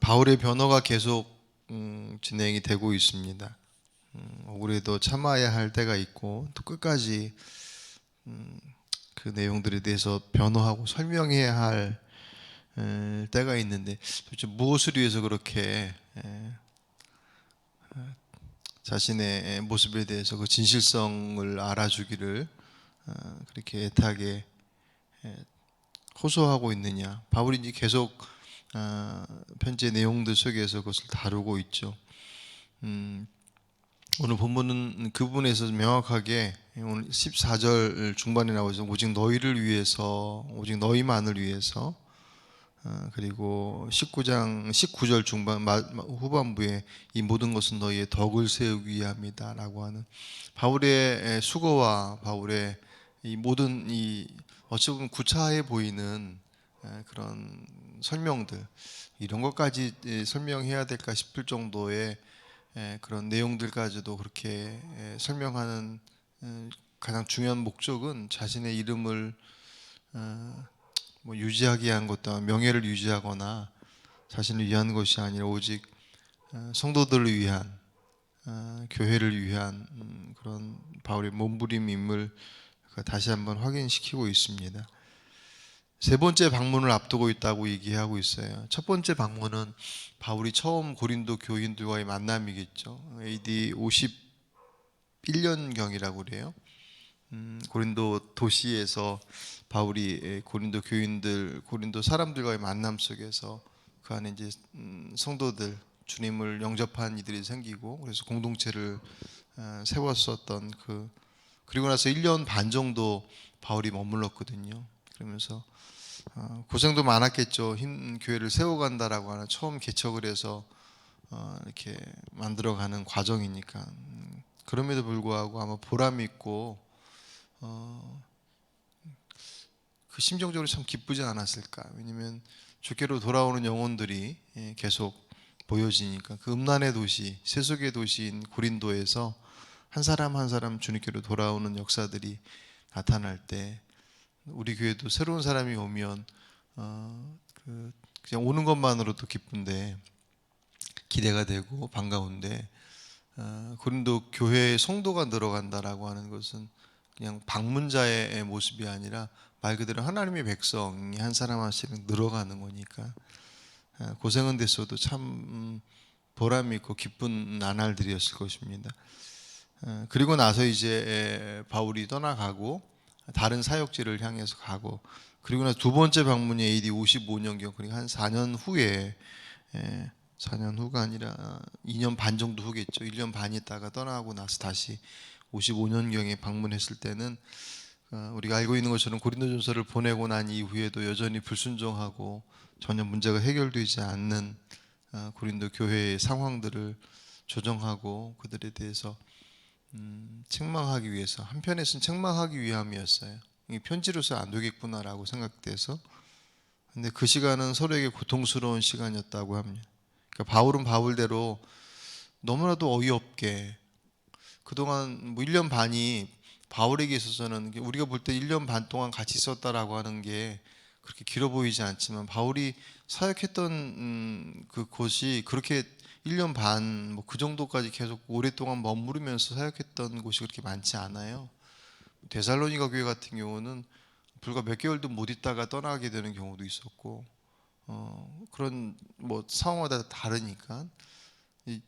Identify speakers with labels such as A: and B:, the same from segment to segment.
A: 바울의 변호가 계속 진행이 되고 있습니다. 우리도 참아야 할 때가 있고 또 끝까지 그 내용들에 대해서 변호하고 설명해야 할 때가 있는데 도대체 무엇을 위해서 그렇게 자신의 모습에 대해서 그 진실성을 알아주기를 그렇게 애타게 호소하고 있느냐. 바울이 이제 계속 편지의 내용들 속에서 그것을 다루고 있죠. 오늘 본문은 그 부분에서 명확하게 오늘 14절 중반에 나오죠. 오직 너희를 위해서, 오직 너희만을 위해서. 그리고 19절 중반 후반부에 이 모든 것은 너희의 덕을 세우기 위함이다라고 하는 바울의 수고와 바울의 이 모든 이 어찌 보면 구차해 보이는 그런 설명들, 이런 것까지 설명해야 될까 싶을 정도의 그런 내용들까지도 그렇게 설명하는 가장 중요한 목적은 자신의 이름을 뭐 유지하기 위한 것도, 명예를 유지하거나 자신을 위한 것이 아니라 오직 성도들을 위한, 교회를 위한 그런 바울의 몸부림임을 다시 한번 확인시키고 있습니다. 세 번째 방문을 앞두고 있다고 얘기하고 있어요. 첫 번째 방문은 바울이 처음 고린도 교인들과의 만남이겠죠. AD 51년경이라고 그래요. 고린도 도시에서 바울이 고린도 교인들, 고린도 사람들과의 만남 속에서 그 안에 이제 성도들, 주님을 영접한 이들이 생기고 그래서 공동체를 세웠었던 그리고 나서 1년 반 정도 바울이 머물렀거든요. 그러면서 고생도 많았겠죠. 흰 교회를 세워간다라고 하는 처음 개척을 해서 이렇게 만들어가는 과정이니까 그럼에도 불구하고 아마 보람 있고 그 심정적으로 참 기쁘지 않았을까. 왜냐하면 주께로 돌아오는 영혼들이 계속 보여지니까 그 음란의 도시, 세속의 도시인 고린도에서 한 사람 한 사람 주님께로 돌아오는 역사들이 나타날 때 우리 교회도 새로운 사람이 오면 그냥 오는 것만으로도 기쁜데 기대가 되고 반가운데 고린도 교회의 성도가 늘어간다라고 하는 것은 그냥 방문자의 모습이 아니라 말 그대로 하나님의 백성이 한 사람 한씩 늘어가는 거니까 고생은 됐어도 참 보람 있고 기쁜 나날들이었을 것입니다. 그리고 나서 이제 바울이 떠나가고 다른 사역지를 향해서 가고 그리고 나서 두 번째 방문이 AD 55년경 그러니까 한 4년 후에 4년 후가 아니라 2년 반 정도 후겠죠. 1년 반 있다가 떠나고 나서 다시 55년경에 방문했을 때는 우리가 알고 있는 것처럼 고린도전서를 보내고 난 이후에도 여전히 불순종하고 전혀 문제가 해결되지 않는 고린도 교회의 상황들을 조정하고 그들에 대해서 책망하기 위해서, 한편에서는 책망하기 위함이었어요. 이 편지로서 안 되겠구나라고 생각돼서. 근데 그 시간은 서로에게 고통스러운 시간이었다고 합니다. 그러니까 바울은 바울대로 너무나도 어이없게 그동안 뭐 1년 반이 바울에게 있어서는 우리가 볼 때 1년 반 동안 같이 있었다라고 하는 게 그렇게 길어 보이지 않지만 바울이 사역했던 그곳이 그렇게 1년 반 뭐 그 정도까지 계속 오랫동안 머무르면서 사역했던 곳이 그렇게 많지 않아요. 데살로니가 교회 같은 경우는 불과 몇 개월도 못 있다가 떠나게 되는 경우도 있었고 그런 뭐 상황마다 다르니까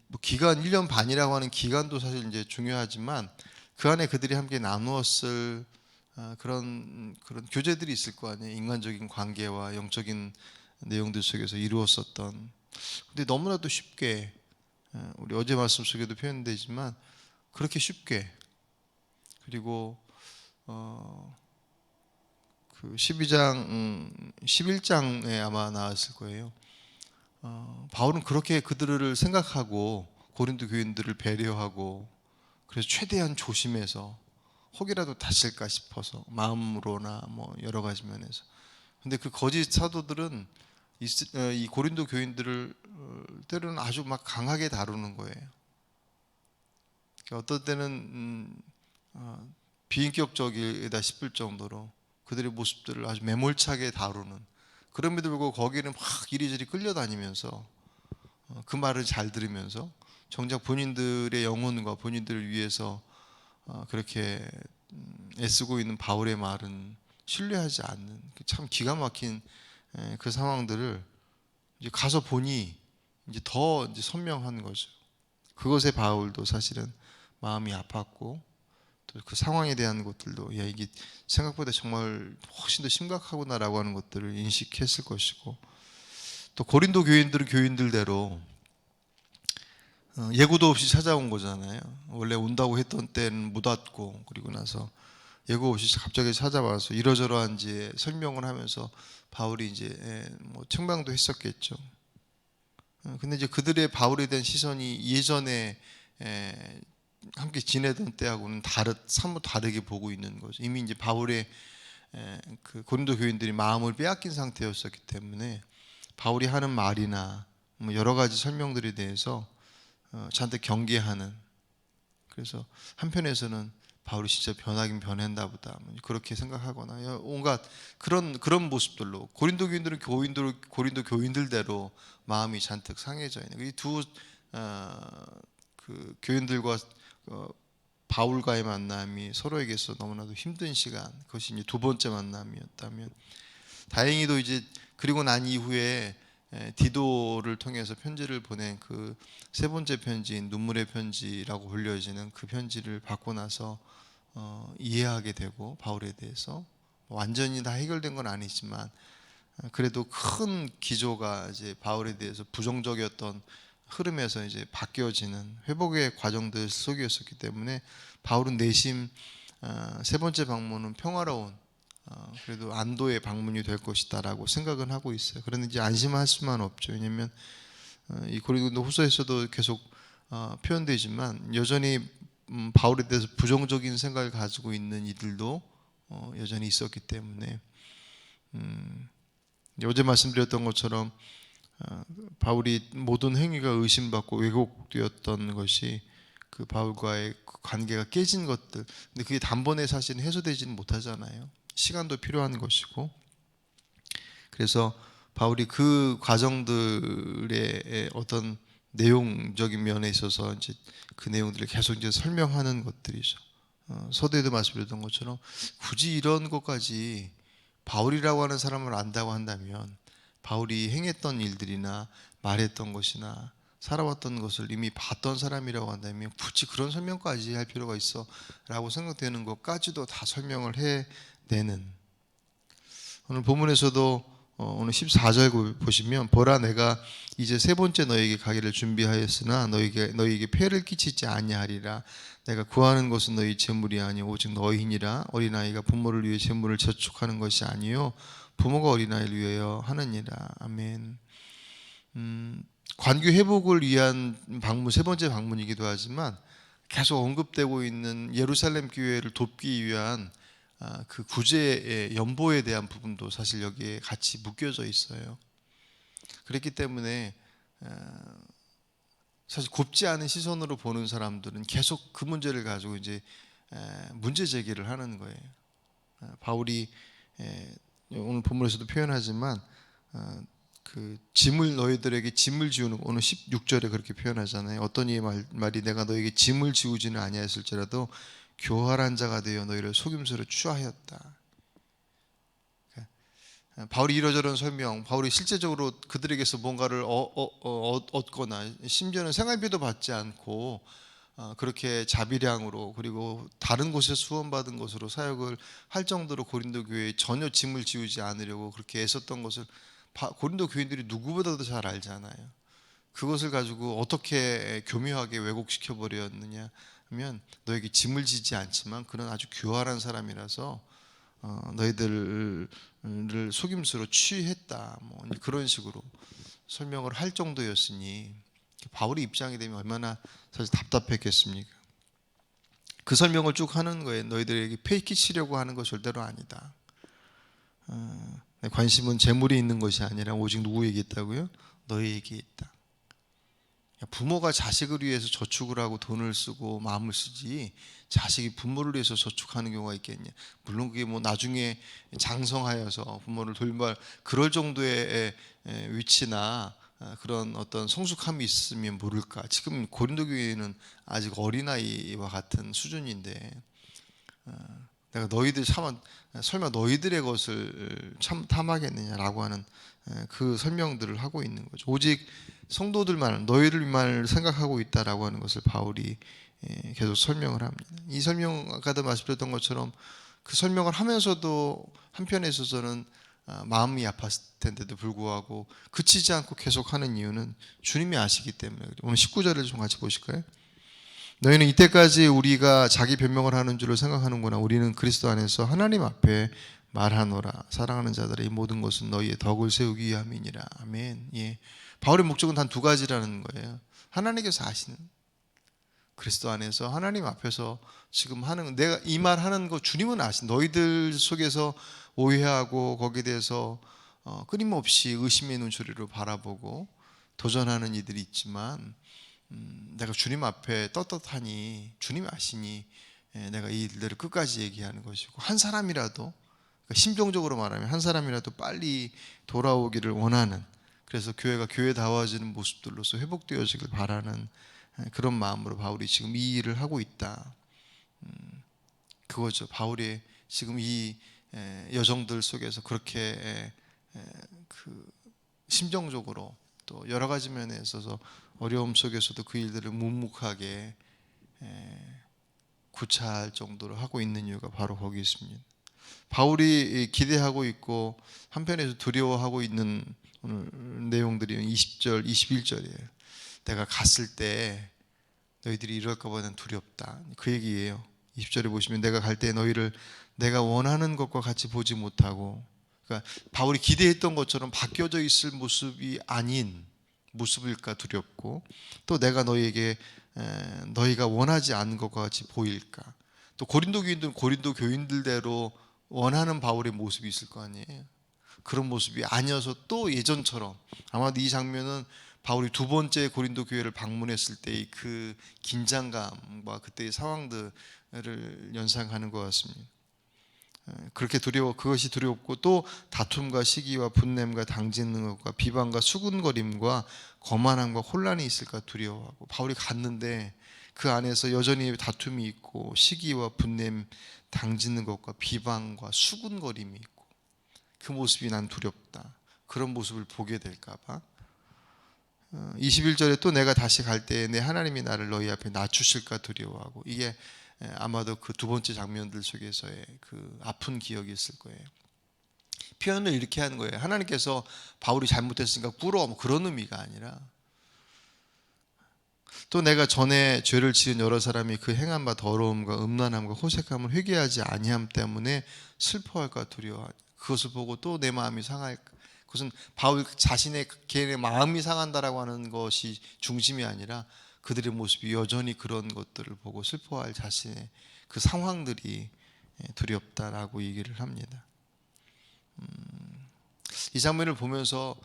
A: 뭐 기간 1년 반이라고 하는 기간도 사실 이제 중요하지만 그 안에 그들이 함께 나누었을 그런 교제들이 있을 거 아니에요. 인간적인 관계와 영적인 내용들 속에서 이루었었던. 근데 너무나도 쉽게 우리 어제 말씀 속에도 표현되지만 그렇게 쉽게 그리고 그 12장 11장에 아마 나왔을 거예요. 바울은 그렇게 그들을 생각하고 고린도 교인들을 배려하고 그래서 최대한 조심해서 혹이라도 다칠까 싶어서 마음으로나 뭐 여러 가지 면에서. 근데 그 거짓 사도들은 이 고린도 교인들을 때로는 아주 막 강하게 다루는 거예요. 그러니까 어떤 때는 비인격적이다 싶을 정도로 그들의 모습들을 아주 매몰차게 다루는 그럼에도 불구하고 거기는 막 이리저리 끌려다니면서 그 말을 잘 들으면서 정작 본인들의 영혼과 본인들을 위해서 그렇게 애쓰고 있는 바울의 말은 신뢰하지 않는 참 기가 막힌 그 상황들을 이제 가서 보니 이제 더 이제 선명한 거죠. 그것에 바울도 사실은 마음이 아팠고 또 그 상황에 대한 것들도 야 이게 생각보다 정말 훨씬 더 심각하구나라고 하는 것들을 인식했을 것이고 또 고린도 교인들은 교인들대로 예고도 없이 찾아온 거잖아요. 원래 온다고 했던 때는 못 왔고 그리고 나서 예고 없이 갑자기 찾아와서 이러저러한지 설명을 하면서 바울이 이제 뭐 책망도 했었겠죠. 근데 이제 그들의 바울에 대한 시선이 예전에 함께 지내던 때하고는 사뭇 다르게 보고 있는 거죠. 이미 이제 바울의 그 고린도 교인들이 마음을 빼앗긴 상태였었기 때문에 바울이 하는 말이나 뭐 여러 가지 설명들에 대해서 잔뜩 경계하는. 그래서 한편에서는 바울이 진짜 변하긴 변했나 보다 그렇게 생각하거나 온갖 그런 모습들로 고린도 교인들은 고린도 교인들대로 마음이 잔뜩 상해져 있는 이 두 그 교인들과 바울과의 만남이 서로에게서 너무나도 힘든 시간, 그것이 이제 두 번째 만남이었다면 다행히도 이제 그리고 난 이후에 디도를 통해서 편지를 보낸 그 세 번째 편지인 눈물의 편지라고 불려지는 그 편지를 받고 나서 이해하게 되고 바울에 대해서 완전히 다 해결된 건 아니지만 그래도 큰 기조가 이제 바울에 대해서 부정적이었던 흐름에서 이제 바뀌어지는 회복의 과정들 속이었었기 때문에 바울은 내심 세 번째 방문은 평화로운 그래도 안도의 방문이 될 것이다라고 생각은 하고 있어요. 그런데 이제 안심할 수만 없죠. 왜냐하면 이 고린도 후서에서도 계속 표현되지만 여전히 바울에 대해서 부정적인 생각을 가지고 있는 이들도 여전히 있었기 때문에 어제 말씀드렸던 것처럼 바울이 모든 행위가 의심받고 왜곡되었던 것이 그 바울과의 그 관계가 깨진 것들. 근데 그게 단번에 사실은 해소되지는 못하잖아요. 시간도 필요한 것이고. 그래서 바울이 그 과정들의 어떤 내용적인 면에 있어서 이제 그 내용들을 계속 이제 설명하는 것들이죠. 서두에도 말씀드렸던 것처럼 굳이 이런 것까지 바울이라고 하는 사람을 안다고 한다면 바울이 행했던 일들이나 말했던 것이나 살아왔던 것을 이미 봤던 사람이라고 한다면 굳이 그런 설명까지 할 필요가 있어 라고 생각되는 것까지도 다 설명을 해내는. 오늘 본문에서도 오늘 14절 보시면 보라 내가 이제 세 번째 너에게 가기를 준비하였으나 너에게 폐를 끼치지 아니하리라. 내가 구하는 것은 너희 재물이 아니오 오직 너희니라. 어린아이가 부모를 위해 재물을 저축하는 것이 아니요 부모가 어린아이를 위하여 하느니라. 아멘. 관계 회복을 위한 방문, 세 번째 방문이기도 하지만 계속 언급되고 있는 예루살렘 교회를 돕기 위한 그 구제의 연보에 대한 부분도 사실 여기에 같이 묶여져 있어요. 그렇기 때문에 사실 곱지 않은 시선으로 보는 사람들은 계속 그 문제를 가지고 이제 문제 제기를 하는 거예요. 바울이 오늘 본문에서도 표현하지만 그 짐을 너희들에게 짐을 지우는 오늘 16절에 그렇게 표현하잖아요. 어떤 이의 말이 내가 너에게 짐을 지우지는 아니하였을지라도 교활한 자가 되어 너희를 속임수로 취하였다. 바울이 이러저런 설명, 바울이 실제적으로 그들에게서 뭔가를 얻거나 심지어는 생활비도 받지 않고 그렇게 자비량으로 그리고 다른 곳에서 후원받은 것으로 사역을 할 정도로 고린도 교회에 전혀 짐을 지우지 않으려고 그렇게 애썼던 것을 고린도 교인들이 누구보다도 잘 알잖아요. 그것을 가지고 어떻게 교묘하게 왜곡시켜 버렸느냐 하면 너에게 짐을 지지 않지만 그는 아주 교활한 사람이라서 너희들을 속임수로 취했다. 뭐 그런 식으로 설명을 할 정도였으니 바울의 입장이 되면 얼마나 사실 답답했겠습니까? 그 설명을 쭉 하는 거예요. 너희들에게 폐 끼치려고 하는 거 절대로 아니다. 내 관심은 재물이 있는 것이 아니라 오직 누구에게 있다고요? 너희에게 있다. 부모가 자식을 위해서 저축을 하고 돈을 쓰고 마음을 쓰지 자식이 부모를 위해서 저축하는 경우가 있겠냐. 물론 그게 뭐 나중에 장성하여서 부모를 돌볼 그럴 정도의 위치나 그런 어떤 성숙함이 있으면 모를까. 지금 고린도 교회는 아직 어린아이와 같은 수준인데 내가 너희들 설마 너희들의 것을 참 탐하겠느냐라고 하는 그 설명들을 하고 있는 거죠. 오직 성도들만 너희들만 생각하고 있다라고 하는 것을 바울이 계속 설명을 합니다. 이 설명 아까도 말씀드렸던 것처럼 그 설명을 하면서도 한편에 있어서는 마음이 아팠을 텐데도 불구하고 그치지 않고 계속하는 이유는 주님이 아시기 때문에 그래요. 오늘 19절을 좀 같이 보실까요? 너희는 이때까지 우리가 자기 변명을 하는 줄로 생각하는구나. 우리는 그리스도 안에서 하나님 앞에 말하노라. 사랑하는 자들의 이 모든 것은 너희의 덕을 세우기 위함이니라. 아멘. 예. 바울의 목적은 단 두 가지라는 거예요. 하나님께서 아시는, 그리스도 안에서 하나님 앞에서 지금 하는, 내가 이 말 하는 거 주님은 아신, 너희들 속에서 오해하고 거기에 대해서 끊임없이 의심의 눈초리로 바라보고 도전하는 이들이 있지만 내가 주님 앞에 떳떳하니 주님이 아시니 내가 이 일들을 끝까지 얘기하는 것이고, 한 사람이라도, 그러니까 심정적으로 말하면 한 사람이라도 빨리 돌아오기를 원하는, 그래서 교회가 교회다워지는 모습들로서 회복되어지길 바라는 그런 마음으로 바울이 지금 이 일을 하고 있다. 그거죠. 바울이 지금 이 여정들 속에서 그렇게 그 심정적으로 또 여러 가지 면에 있어서 어려움 속에서도 그 일들을 묵묵하게 구차할 정도로 하고 있는 이유가 바로 거기 있습니다. 바울이 기대하고 있고 한편에서 두려워하고 있는 오늘 내용들이 20절, 21절이에요. 내가 갔을 때 너희들이 이럴까 봐 난 두렵다. 그 얘기예요. 20절에 보시면 내가 갈 때 너희를 내가 원하는 것과 같이 보지 못하고, 그러니까 바울이 기대했던 것처럼 바뀌어져 있을 모습이 아닌 모습일까 두렵고, 또 내가 너희에게 너희가 원하지 않는 것과 같이 보일까. 또 고린도 교인들은 고린도 교인들대로 원하는 바울의 모습이 있을 거 아니에요. 그런 모습이 아니어서 또 예전처럼, 아마도 이 장면은 바울이 두 번째 고린도 교회를 방문했을 때의 그 긴장감과 그때의 상황들을 연상하는 것 같습니다. 그렇게 그것이 두렵고, 또 다툼과 시기와 분냄과 당짓는 것과 비방과 수군거림과 거만함과 혼란이 있을까 두려워하고, 바울이 갔는데 그 안에서 여전히 다툼이 있고 시기와 분냄, 당짓는 것과 비방과 수군거림이 있고, 그 모습이 난 두렵다. 그런 모습을 보게 될까 봐. 21절에 또 내가 다시 갈 때에 내 하나님이 나를 너희 앞에 낮추실까 두려워하고, 이게 아마도 그 두 번째 장면들 속에서의 그 아픈 기억이 있을 거예요. 표현을 이렇게 하는 거예요. 하나님께서 바울이 잘못했으니까 꿇어, 뭐 그런 의미가 아니라, 또 내가 전에 죄를 지은 여러 사람이 그 행한 바 더러움과 음란함과 호색함을 회개하지 아니함 때문에 슬퍼할까 두려워하니, 그것을 보고 또 내 마음이 상할까. 그것은 바울 자신의 개인의 마음이 상한다라고 하는 것이 중심이 아니라 그들의 모습이 여전히 그런 것들을 보고 슬퍼할 자신의 그 상황들이 두렵다라고 얘기를 합니다. 이 장면을 보면서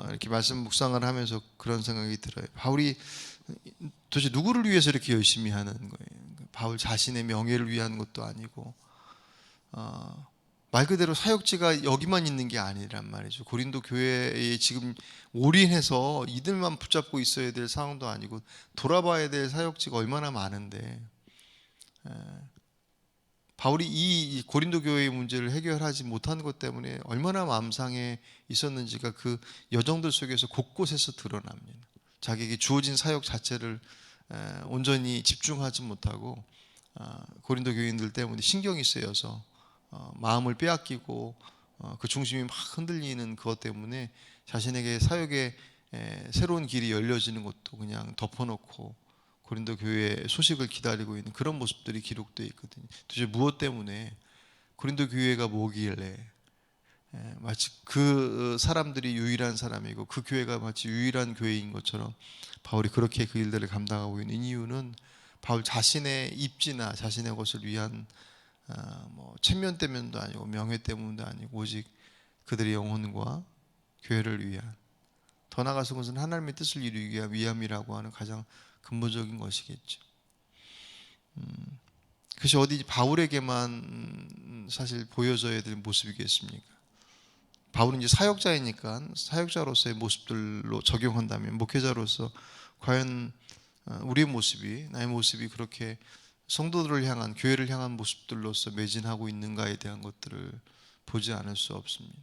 A: 이렇게 말씀 묵상을 하면서 그런 생각이 들어요. 바울이 도대체 누구를 위해서 이렇게 열심히 하는 거예요? 바울 자신의 명예를 위한 것도 아니고, 말 그대로 사역지가 여기만 있는 게 아니란 말이죠. 고린도 교회에 지금 올인해서 이들만 붙잡고 있어야 될 상황도 아니고, 돌아봐야 될 사역지가 얼마나 많은데, 바울이 이 고린도 교회의 문제를 해결하지 못한 것 때문에 얼마나 마음상에 있었는지가 그 여정들 속에서 곳곳에서 드러납니다. 자기에게 주어진 사역 자체를 온전히 집중하지 못하고 고린도 교인들 때문에 신경이 쓰여서 마음을 빼앗기고 그 중심이 막 흔들리는 그것 때문에 자신에게 사역의 새로운 길이 열려지는 것도 그냥 덮어놓고 고린도 교회의 소식을 기다리고 있는 그런 모습들이 기록되어 있거든요. 도대체 무엇 때문에, 고린도 교회가 뭐길래 마치 그 사람들이 유일한 사람이고 그 교회가 마치 유일한 교회인 것처럼 바울이 그렇게 그 일들을 감당하고 있는 이유는 바울 자신의 입지나 자신의 것을 위한 뭐 체면 때문도 아니고 명예 때문도 아니고, 오직 그들의 영혼과 교회를 위한 더 나아가서 그것은 하나님의 뜻을 이루기 위함이라고 하는 가장 근본적인 것이겠죠. 그것이 어디 바울에게만 사실 보여져야 될 모습이겠습니까? 바울은 이제 사역자이니까 사역자로서의 모습들로 적용한다면 목회자로서 과연 우리의 모습이, 나의 모습이 그렇게 성도들을 향한, 교회를 향한 모습들로서 매진하고 있는가에 대한 것들을 보지 않을 수 없습니다.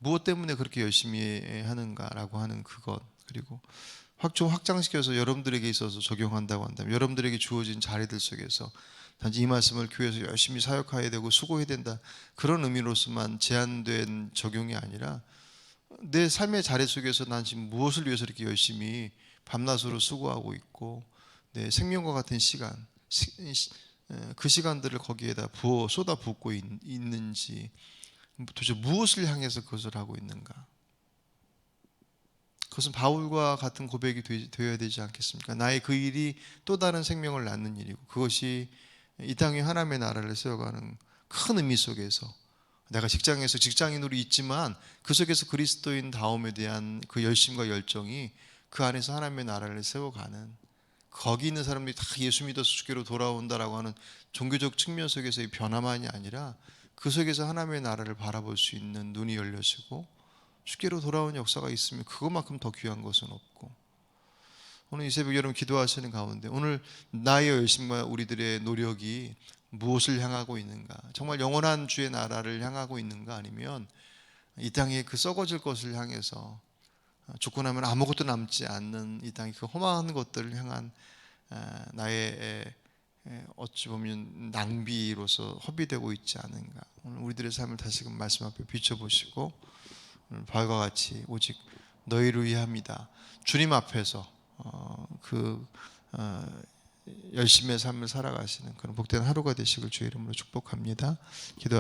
A: 무엇 때문에 그렇게 열심히 하는가라고 하는 그것, 그리고 확장시켜서 여러분들에게 있어서 적용한다고 한다면 여러분들에게 주어진 자리들 속에서 단지 이 말씀을 교회에서 열심히 사역해야 되고 수고해야 된다, 그런 의미로서만 제한된 적용이 아니라 내 삶의 자리 속에서 난 지금 무엇을 위해서 이렇게 열심히 밤낮으로 수고하고 있고 내 생명과 같은 시간, 그 시간들을 거기에다 쏟아 붓고 있는지, 도대체 무엇을 향해서 그것을 하고 있는가. 그것은 바울과 같은 고백이 되어야 되지 않겠습니까? 나의 그 일이 또 다른 생명을 낳는 일이고, 그것이 이 땅에 하나님의 나라를 세워가는 큰 의미 속에서 내가 직장에서 직장인으로 있지만 그 속에서 그리스도인 다움에 대한 그 열심과 열정이 그 안에서 하나님의 나라를 세워가는, 거기 있는 사람들이 다 예수 믿어서 주께로 돌아온다라고 하는 종교적 측면 속에서의 변화만이 아니라 그 속에서 하나님의 나라를 바라볼 수 있는 눈이 열려지고 주께로 돌아온 역사가 있으면 그것만큼 더 귀한 것은 없고, 오늘 이 새벽 여러분 기도하시는 가운데 오늘 나의 열심과 우리들의 노력이 무엇을 향하고 있는가, 정말 영원한 주의 나라를 향하고 있는가, 아니면 이 땅에 그 썩어질 것을 향해서 죽고 나면 아무것도 남지 않는 이 땅의 그 험한 것들을 향한 나의 어찌 보면 낭비로서 허비되고 있지 않은가. 오늘 우리들의 삶을 다시금 말씀 앞에 비춰보시고 바울과 같이 오직 너희를 위함이다, 주님 앞에서 열심의 삶을 살아가시는 그런 복된 하루가 되시길 주의 이름으로 축복합니다. 기도.